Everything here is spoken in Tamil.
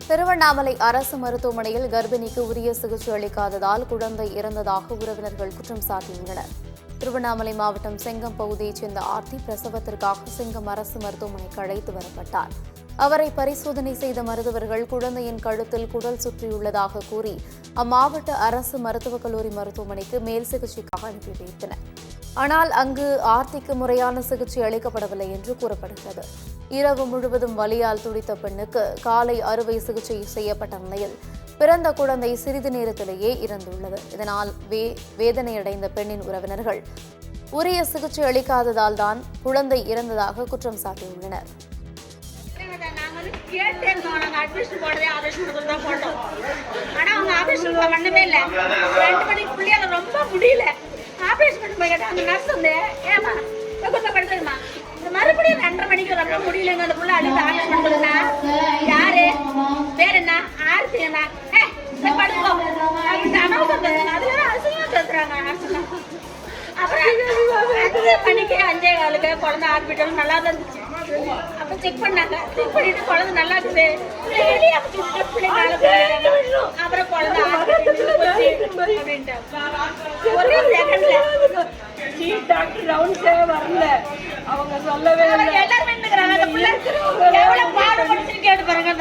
திருவண்ணாமலை அரசு மருத்துவமனையில் கர்ப்பிணிக்கு உரிய சிகிச்சை அளிக்காததால் குழந்தை இறந்ததாக உறவினர்கள் குற்றம் சாட்டியுள்ளனர். திருவண்ணாமலை மாவட்டம் செங்கம் பகுதியைச் சேர்ந்த ஆர்த்தி பிரசவத்திற்காக செங்கம் அரசு மருத்துவமனைக்கு அழைத்து வரப்பட்டார். அவரை பரிசோதனை செய்த மருத்துவர்கள் குழந்தையின் கழுத்தில் குடல் சுற்றியுள்ளதாக கூறி அம்மாவட்ட அரசு மருத்துவக் கல்லூரி மருத்துவமனைக்கு மேல் சிகிச்சைக்காக அனுப்பி வைத்தனர். ஆனால் அங்கு ஆர்த்திக்கு முறையான சிகிச்சை அளிக்கப்படவில்லை என்று கூறப்படுகிறது. இரவு முழுவதும் வலியால் துடித்த பெண்ணுக்கு காலை அறுவை சிகிச்சை செய்யப்பட்ட நிலையில் பிறந்த குழந்தை சிறிது நேரத்திலேயே இறந்துள்ளது. இதனால் வேதனையடைந்த பெண்ணின் உறவினர்கள் உரிய சிகிச்சை அளிக்காததால் தான் குழந்தை இறந்ததாக குற்றம் சாட்டியுள்ளனர். மறுபடியும் 2:30 மணிக்கு ரொம்ப முடியலங்க. அந்த புள்ள அழுது ஆபரேஷன் பண்ணுறதுனா யாரு பேர் என்ன ஆர்த்தினா படுப்போம் அதுல அரசியல் பேசுறாங்க. அப்புறம் 5 மணிக்கு 5:15 குழந்தை ஹாஸ்பிட்டல் நல்லா தான் இருந்துச்சு. அப்ப செக் பண்ணாங்க. செக் பண்ணிட்டு குழந்தை நல்லா இருக்குது. அப்புறம் குழந்தை அப்படின்ட்டு ஒரே செகண்ட்ல டாக்டர் ரவுண்ட்ஸே வரல. அவங்க சொல்லவே எல்லாருமே எவ்வளவு பாடுபடுத்திருக்கேன் பாருங்க.